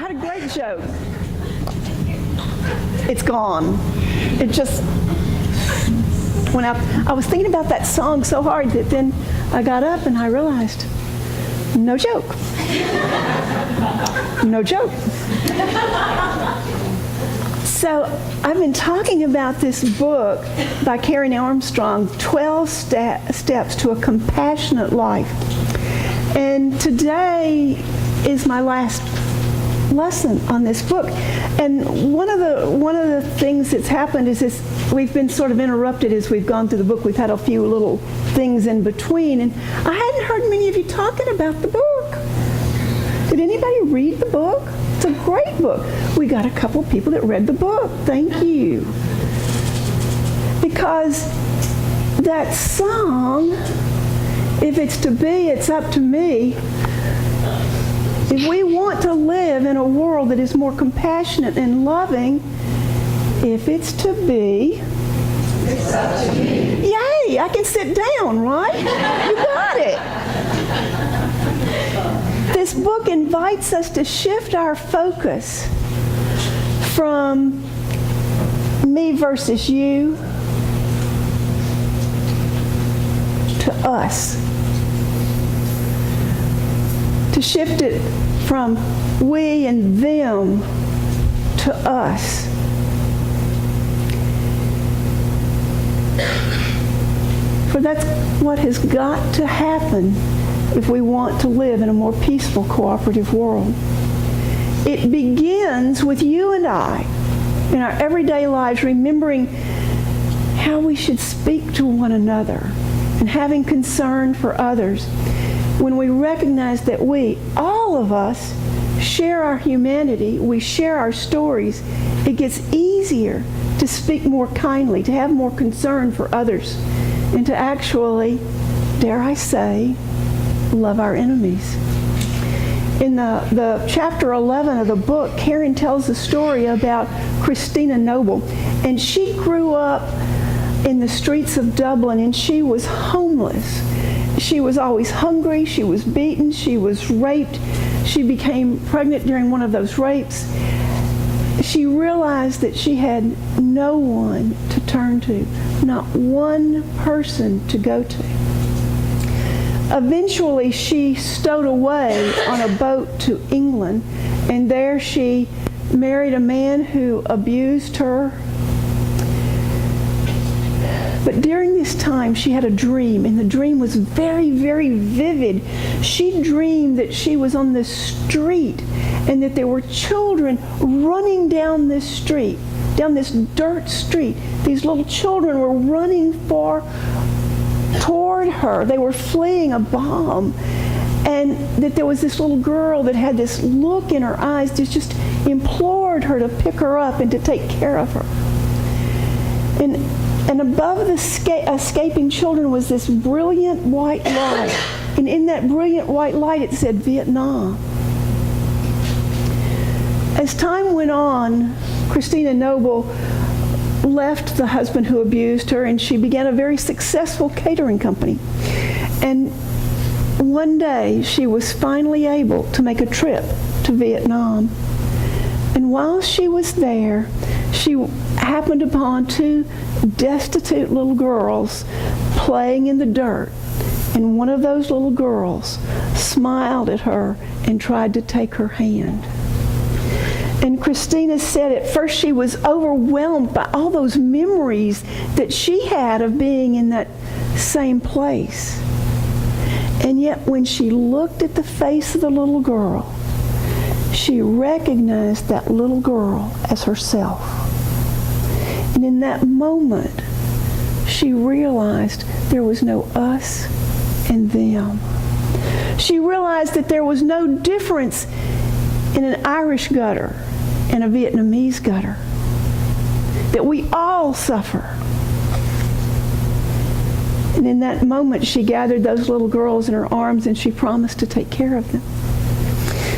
had a great joke. It's gone. It just went out. I was thinking about that song so hard that then I got up and I realized, no joke. No joke. So I've been talking about this book by Karen Armstrong, 12 Steps to a Compassionate Life. And today is my last lesson on this book. And one of the things that's happened is this, we've been sort of interrupted as we've gone through the book. We've had a few little things in between, and I hadn't heard many of you talking about the book. Did anybody read the book? It's a great book. We got a couple people that read the book. Thank you. Because that song, if it's to be, it's up to me. If we want to live in a world that is more compassionate and loving, if it's to be, it's up to me. Yay, I can sit down, right? You got it. This book invites us to shift our focus from me versus you to us. To shift it from we and them to us. For that's what has got to happen if we want to live in a more peaceful, cooperative world. It begins with you and I in our everyday lives remembering how we should speak to one another and having concern for others. When we recognize that we, all of us, share our humanity, we share our stories, it gets easier to speak more kindly, to have more concern for others, and to actually, dare I say, love our enemies. In the chapter 11 of the book, Karen tells a story about Christina Noble, and she grew up in the streets of Dublin, and she was homeless. She was always hungry, she was beaten, she was raped. She became pregnant during one of those rapes. She realized that she had no one to turn to, not one person to go to. Eventually, she stowed away on a boat to England, and there she married a man who abused her. But during this time, she had a dream, and the dream was very, very vivid. She dreamed that she was on this street and that there were children running down this street, down this dirt street. These little children were running toward her. They were fleeing a bomb. And that there was this little girl that had this look in her eyes that just implored her to pick her up and to take care of her. And above the escaping children was this brilliant white light. And in that brilliant white light it said Vietnam. As time went on, Christina Noble left the husband who abused her, and she began a very successful catering company. And one day she was finally able to make a trip to Vietnam. And while she was there, she happened upon two destitute little girls playing in the dirt. And one of those little girls smiled at her and tried to take her hand. And Christina said at first she was overwhelmed by all those memories that she had of being in that same place. And yet when she looked at the face of the little girl, she recognized that little girl as herself. And in that moment, she realized there was no us and them. She realized that there was no difference in an Irish gutter and a Vietnamese gutter. That we all suffer. And in that moment, she gathered those little girls in her arms and she promised to take care of them.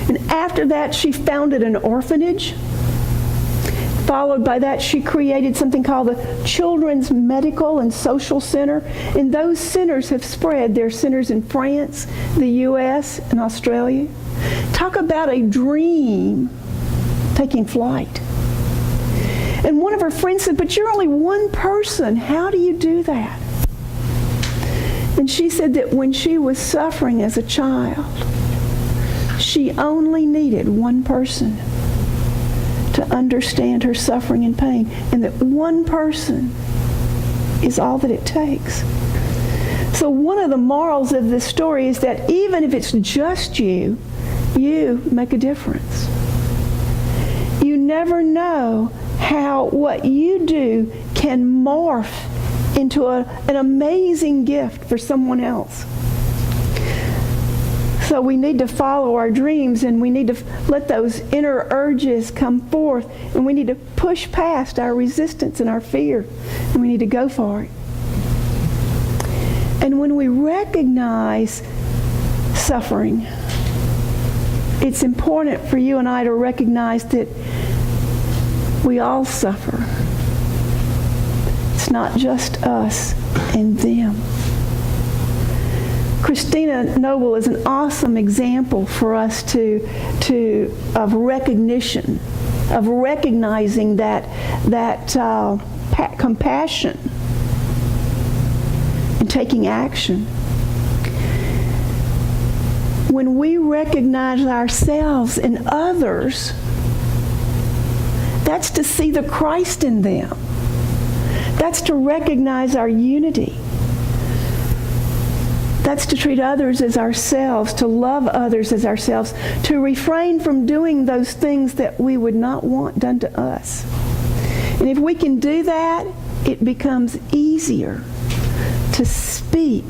And after that, she founded an orphanage. Followed by that, she created something called the Children's Medical and Social Center. And those centers have spread. There are centers in France, the U.S., and Australia. Talk about a dream taking flight. And one of her friends said, but you're only one person. How do you do that? And she said that when she was suffering as a child, she only needed one person to understand her suffering and pain, and that one person is all that it takes. So one of the morals of this story is that even if it's just you, you make a difference. You never know how what you do can morph into an amazing gift for someone else. So we need to follow our dreams, and we need to let those inner urges come forth, and we need to push past our resistance and our fear, and we need to go for it. And when we recognize suffering, it's important for you and I to recognize that we all suffer. It's not just us and them. Christina Noble is an awesome example for us of recognition, of recognizing that compassion and taking action. When we recognize ourselves and others, that's to see the Christ in them. That's to recognize our unity. That's to treat others as ourselves, to love others as ourselves, to refrain from doing those things that we would not want done to us. And if we can do that, it becomes easier to speak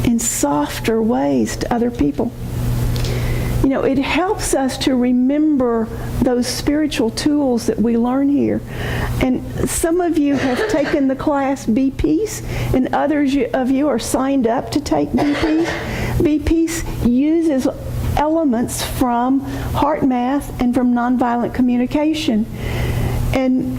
in softer ways to other people. You know, it helps us to remember those spiritual tools that we learn here. And some of you have taken the class Be Peace, and others of you are signed up to take Be Peace. Be Peace uses elements from heart math and from nonviolent communication. And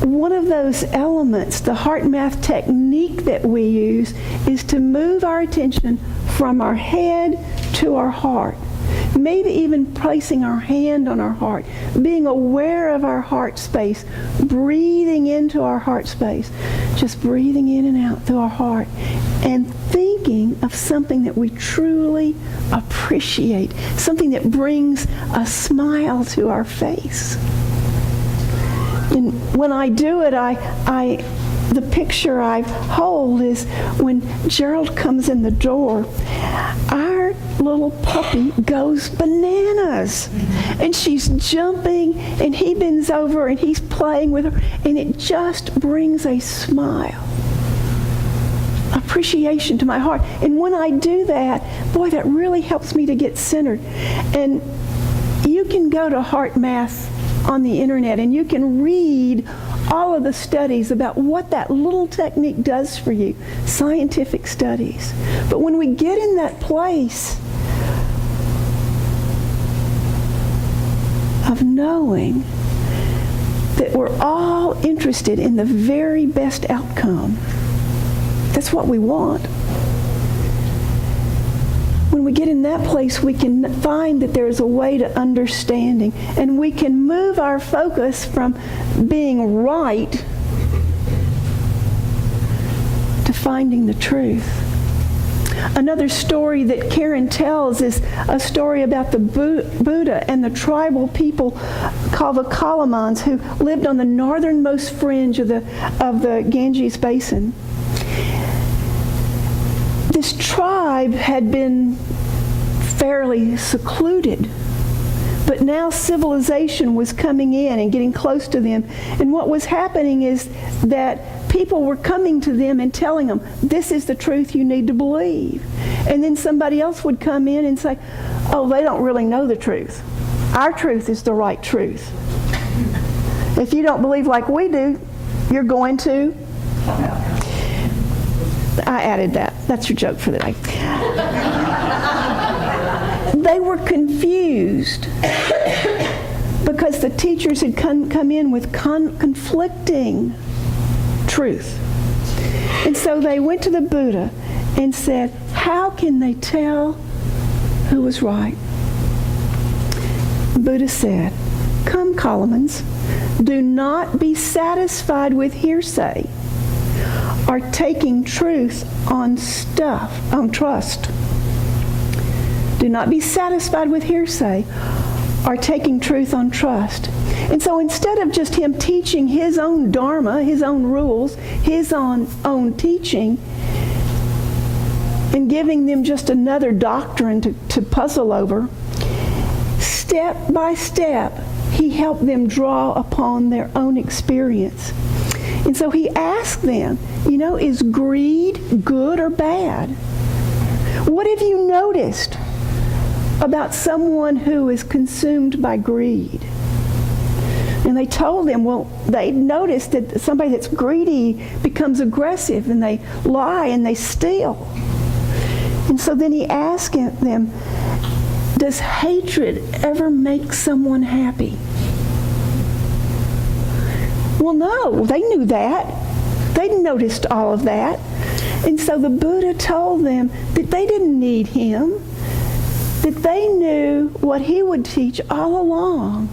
one of those elements, the heart math technique that we use, is to move our attention from our head to our heart. Maybe even placing our hand on our heart, being aware of our heart space, breathing into our heart space, just breathing in and out through our heart, and thinking of something that we truly appreciate, something that brings a smile to our face. And when I do it, the picture I hold is when Gerald comes in the door, our little puppy goes bananas. And she's jumping, and he bends over, and he's playing with her, and it just brings a smile, appreciation to my heart. And when I do that, boy, that really helps me to get centered. And you can go to Heart Math on the internet, and you can read all of the studies about what that little technique does for you, scientific studies. But when we get in that place of knowing that we're all interested in the very best outcome, that's what we want. When we get in that place, we can find that there's a way to understanding, and we can move our focus from being right to finding the truth. Another story that Karen tells is a story about the Buddha and the tribal people called the Kalamans, who lived on the northernmost fringe of the Ganges Basin. This tribe had been fairly secluded, but now civilization was coming in and getting close to them. And what was happening is that people were coming to them and telling them, this is the truth you need to believe. And then somebody else would come in and say, oh, they don't really know the truth. Our truth is the right truth. If you don't believe like we do, you're going to... I added that. That's your joke for the day. They were confused because the teachers had come in with conflicting truth. And so they went to the Buddha and said, how can they tell who was right? The Buddha said, Come, Colomans, do not be satisfied with hearsay or taking truth on trust. Do not be satisfied with hearsay or taking truth on trust. And so instead of just him teaching his own dharma, his own rules, his own teaching, and giving them just another doctrine to puzzle over, step by step, he helped them draw upon their own experience. And so he asked them, is greed good or bad? What have you noticed about someone who is consumed by greed? And they told him, they noticed that somebody that's greedy becomes aggressive, and they lie and they steal. And so then he asked them, does hatred ever make someone happy? Well, no, they knew that. They noticed all of that. And so the Buddha told them that they didn't need him, that they knew what he would teach all along.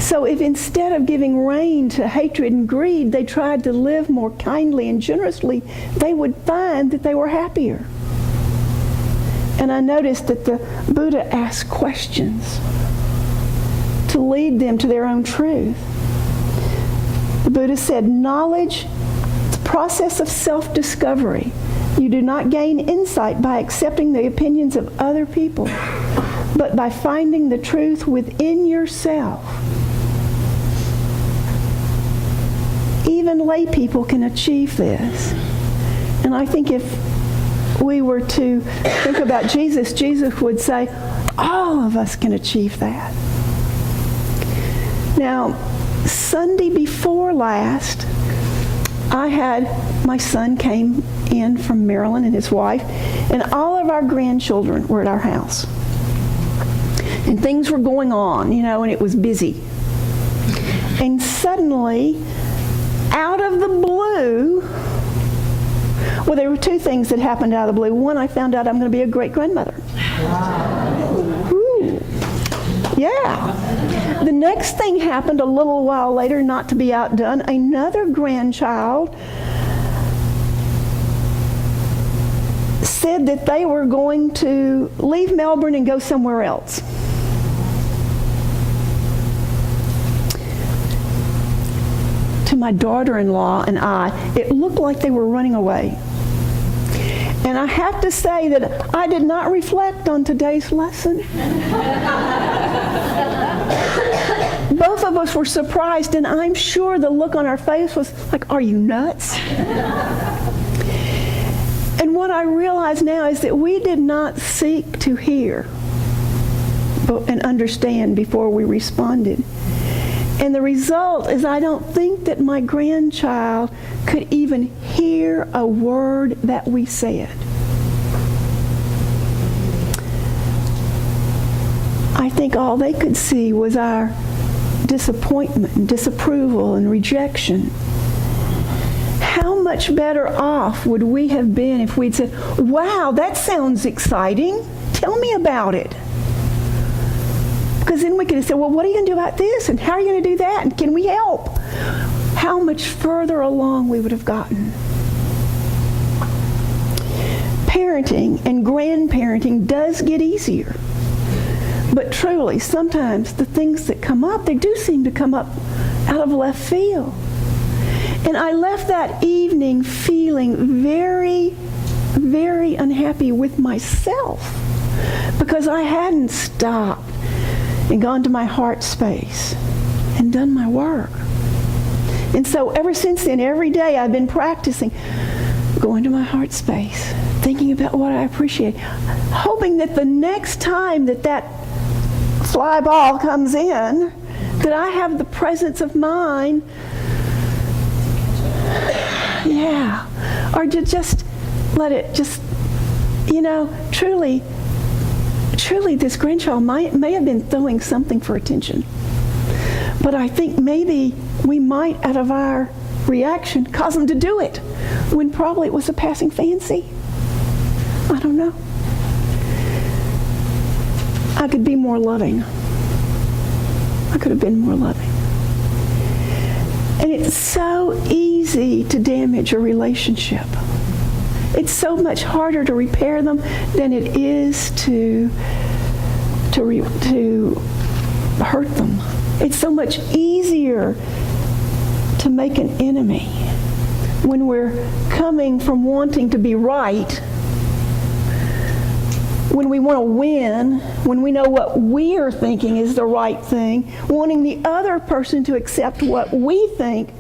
So if instead of giving rein to hatred and greed, they tried to live more kindly and generously, they would find that they were happier. And I noticed that the Buddha asked questions to lead them to their own truth. The Buddha said, knowledge is a process of self-discovery. You do not gain insight by accepting the opinions of other people, but by finding the truth within yourself. Even lay people can achieve this. And I think if we were to think about Jesus, Jesus would say, all of us can achieve that. Now, Sunday before last, my son came in from Maryland and his wife, and all of our grandchildren were at our house. And things were going on, and it was busy. And suddenly, out of the blue, well, there were two things that happened out of the blue. One, I found out I'm going to be a great-grandmother. Wow. Ooh. Yeah. The next thing happened a little while later, not to be outdone. Another grandchild said that they were going to leave Melbourne and go somewhere else. To my daughter-in-law and I, it looked like they were running away. And I have to say that I did not reflect on today's lesson. Both of us were surprised, and I'm sure the look on our face was like, are you nuts? And what I realize now is that we did not seek to hear and understand before we responded. And the result is I don't think that my grandchild could even hear a word that we said. I think all they could see was our disappointment and disapproval and rejection. How much better off would we have been if we'd said, wow, that sounds exciting. Tell me about it. Because then we could have said, well, what are you going to do about this? And how are you going to do that? And can we help? How much further along we would have gotten. Parenting and grandparenting does get easier. But truly, sometimes the things that come up, they do seem to come up out of left field. And I left that evening feeling very, very unhappy with myself because I hadn't stopped and gone to my heart space and done my work. And so ever since then, every day I've been practicing going to my heart space, thinking about what I appreciate, hoping that the next time that fly ball comes in, that I have the presence of mind, or to just let it just, truly this grandchild may have been throwing something for attention. But I think maybe we might, out of our reaction, cause them to do it when probably it was a passing fancy. I don't know. I could be more loving. I could have been more loving. And it's so easy to damage a relationship. It's so much harder to repair them than it is to hurt them. It's so much easier to make an enemy when we're coming from wanting to be right, when we want to win, when we know what we are thinking is the right thing, wanting the other person to accept what we think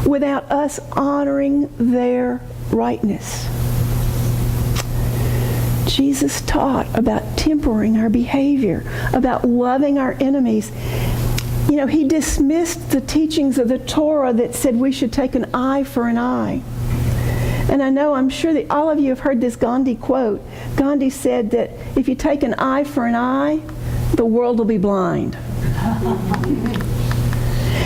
without us honoring their rightness. Jesus taught about tempering our behavior, about loving our enemies. You know, he dismissed the teachings of the Torah that said we should take an eye for an eye. And I'm sure that all of you have heard this Gandhi quote. Gandhi said that if you take an eye for an eye, the world will be blind.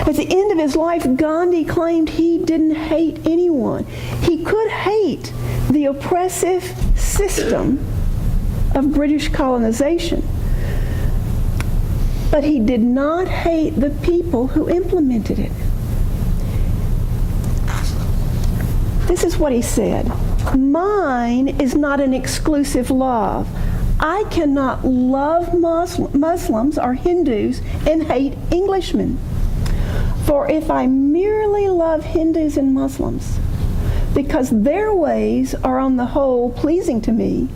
At the end of his life, Gandhi claimed he didn't hate anyone. He could hate the oppressive system of British colonization, but he did not hate the people who implemented it. This is what he said: "Mine is not an exclusive love. I cannot love Muslims or Hindus and hate Englishmen. For if I merely love Hindus and Muslims because their ways are on the whole pleasing to me,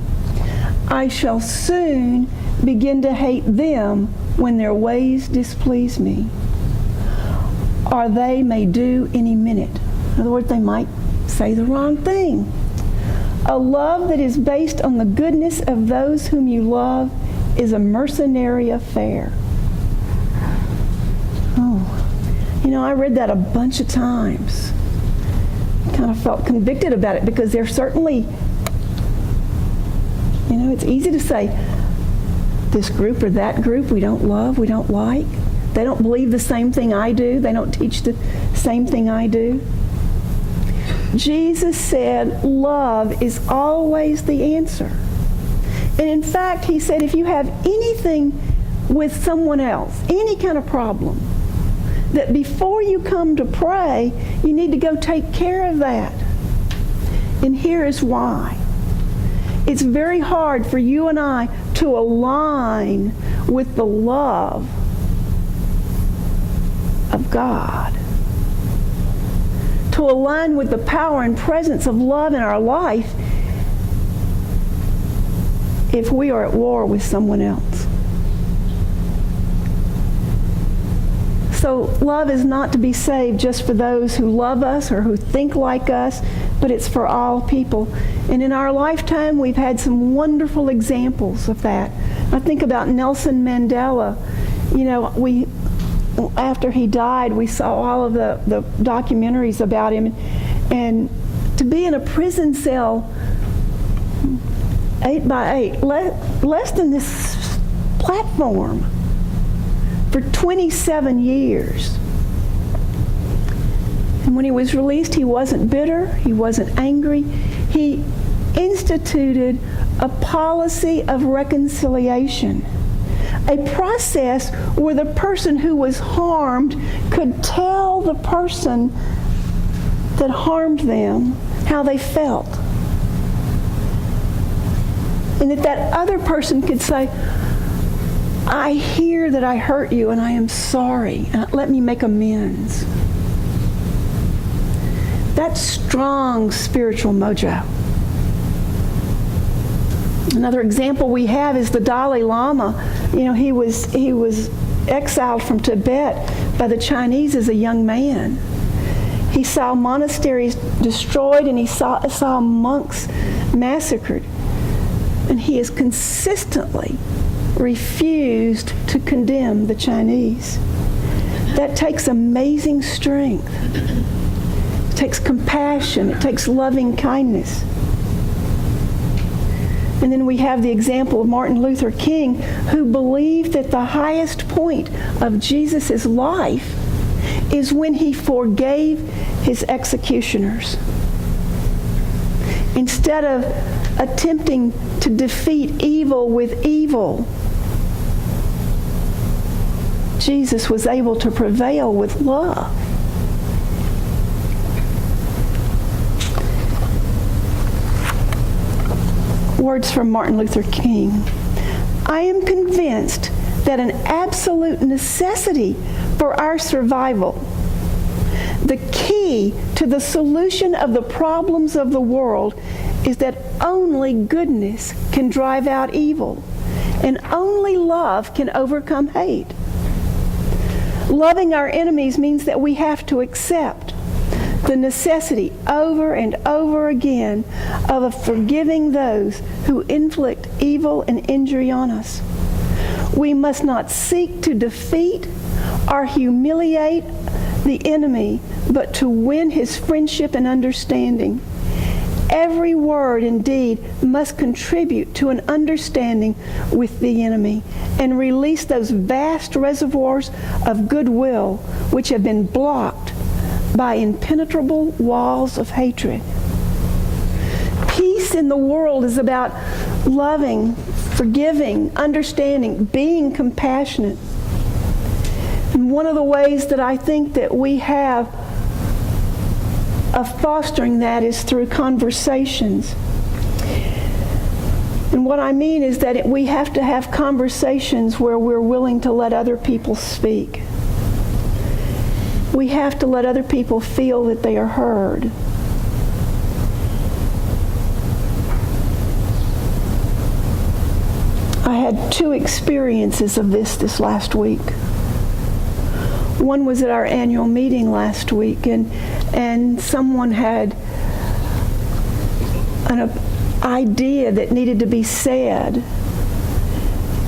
I shall soon begin to hate them when their ways displease me, or they may do any minute." In other words, they might say the wrong thing. "A love that is based on the goodness of those whom you love is a mercenary affair." Oh, I read that a bunch of times. Kind of felt convicted about it because they're certainly, it's easy to say, this group or that group we don't love, we don't like. They don't believe the same thing I do. They don't teach the same thing I do. Jesus said love is always the answer. And in fact, he said if you have anything with someone else, any kind of problem, that before you come to pray, you need to go take care of that. And here is why. It's very hard for you and I to align with the love of God, to align with the power and presence of love in our life if we are at war with someone else. So love is not to be saved just for those who love us or who think like us, but it's for all people. And in our lifetime, we've had some wonderful examples of that. I think about Nelson Mandela. After he died, we saw all of the documentaries about him. And to be in a prison cell 8 by 8, less than this platform, for 27 years. And when he was released, he wasn't bitter, he wasn't angry. He instituted a policy of reconciliation, a process where the person who was harmed could tell the person that harmed them how they felt. And that other person could say, "I hear that I hurt you and I am sorry. Let me make amends." That's strong spiritual mojo. Another example we have is the Dalai Lama. He was exiled from Tibet by the Chinese as a young man. He saw monasteries destroyed and he saw monks massacred. And he has consistently refused to condemn the Chinese. That takes amazing strength. It takes compassion. It takes loving kindness. And then we have the example of Martin Luther King, who believed that the highest point of Jesus' life is when he forgave his executioners. Instead of attempting to defeat evil with evil, Jesus was able to prevail with love. Words from Martin Luther King. I am convinced that an absolute necessity for our survival, the key to the solution of the problems of the world, is that only goodness can drive out evil, and only love can overcome hate. Loving our enemies means that we have to accept the necessity over and over again of forgiving those who inflict evil and injury on us. We must not seek to defeat or humiliate the enemy, but to win his friendship and understanding. Every word and deed must contribute to an understanding with the enemy and release those vast reservoirs of goodwill which have been blocked by impenetrable walls of hatred. Peace in the world is about loving, forgiving, understanding, being compassionate. And one of the ways that I think that we have of fostering that is through conversations. And what I mean is that we have to have conversations where we're willing to let other people speak. We have to let other people feel that they are heard. I had 2 experiences of this last week. One was at our annual meeting last week, and someone had an idea that needed to be said,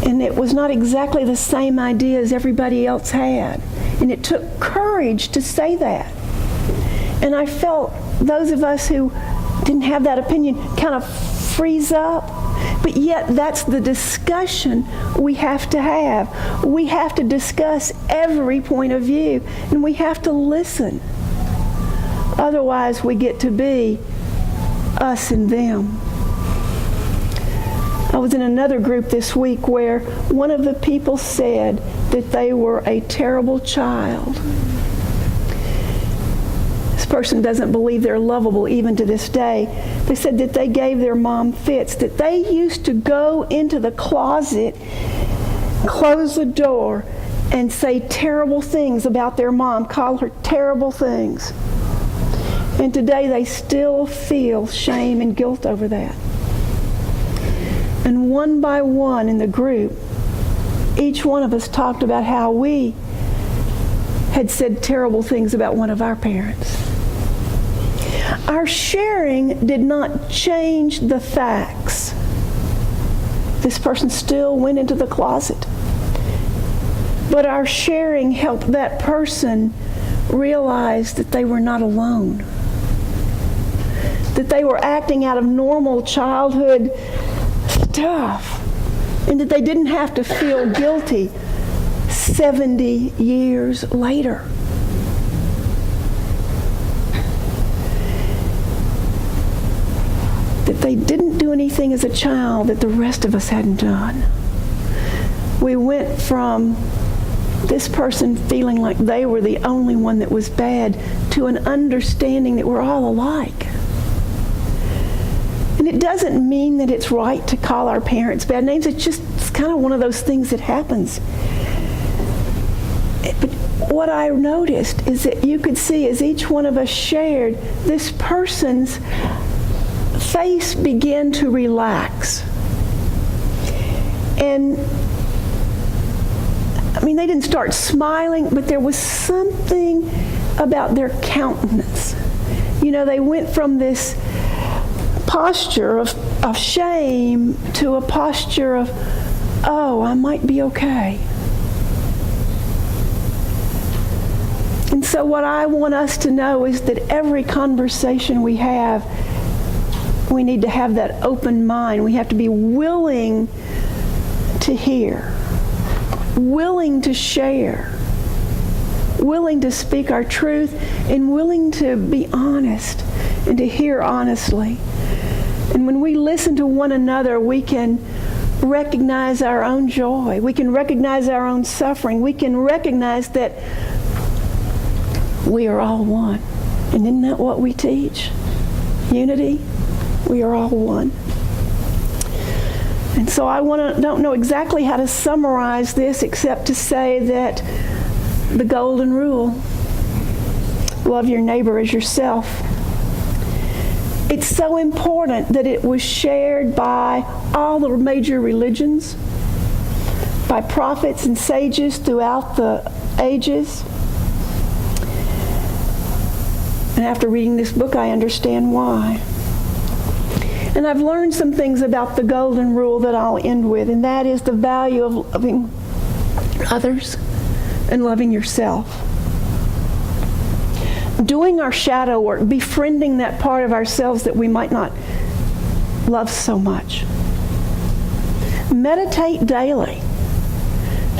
and it was not exactly the same idea as everybody else had. And it took courage to say that. And I felt those of us who didn't have that opinion kind of freeze up. But yet that's the discussion we have to have. We have to discuss every point of view, and we have to listen. Otherwise, we get to be us and them. I was in another group this week where one of the people said that they were a terrible child. This person doesn't believe they're lovable even to this day. They said that they gave their mom fits, that they used to go into the closet, close the door, and say terrible things about their mom, call her terrible things. And today they still feel shame and guilt over that. And one by one in the group, each one of us talked about how we had said terrible things about one of our parents. Our sharing did not change the facts. This person still went into the closet. But our sharing helped that person realize that they were not alone. That they were acting out of normal childhood stuff. And that they didn't have to feel guilty 70 years later. That they didn't do anything as a child that the rest of us hadn't done. We went from this person feeling like they were the only one that was bad to an understanding that we're all alike. And it doesn't mean that it's right to call our parents bad names. It's kind of one of those things that happens. But what I noticed is that you could see as each one of us shared, this person's face began to relax. And I mean, they didn't start smiling, but there was something about their countenance. You know, they went from this posture of shame to a posture of, oh, I might be okay. And so what I want us to know is that every conversation we have, we need to have that open mind. We have to be willing to hear, willing to share, willing to speak our truth, and willing to be honest and to hear honestly. And when we listen to one another, we can recognize our own joy. We can recognize our own suffering. We can recognize that we are all one. And isn't that what we teach? Unity. We are all one. And so I don't know exactly how to summarize this except to say that the golden rule, love your neighbor as yourself. It's so important that it was shared by all the major religions, by prophets and sages throughout the ages. And after reading this book, I understand why. And I've learned some things about the golden rule that I'll end with, and that is the value of loving others and loving yourself. Doing our shadow work, befriending that part of ourselves that we might not love so much. Meditate daily.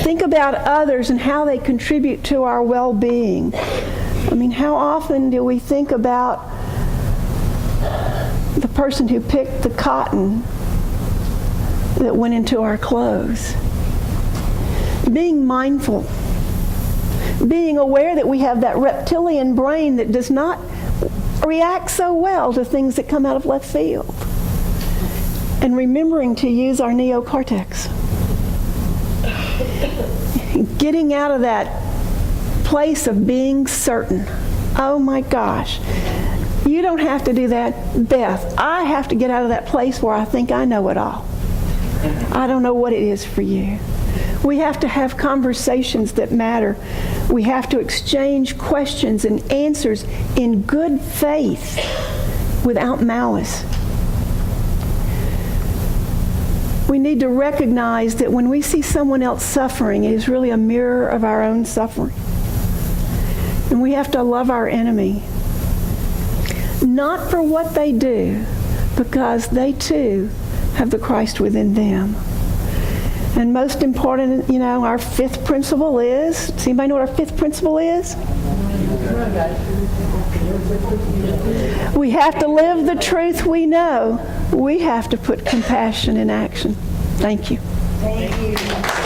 Think about others and how they contribute to our well-being. I mean, how often do we think about the person who picked the cotton that went into our clothes? Being mindful. Being aware that we have that reptilian brain that does not react so well to things that come out of left field. And remembering to use our neocortex. Getting out of that place of being certain. Oh my gosh. You don't have to do that, Beth. I have to get out of that place where I think I know it all. I don't know what it is for you. We have to have conversations that matter. We have to exchange questions and answers in good faith without malice. We need to recognize that when we see someone else suffering, it is really a mirror of our own suffering. And we have to love our enemy. Not for what they do, because they too have the Christ within them. And most important, our fifth principle is, does anybody know what our fifth principle is? We have to live the truth we know. We have to put compassion in action. Thank you. Thank you.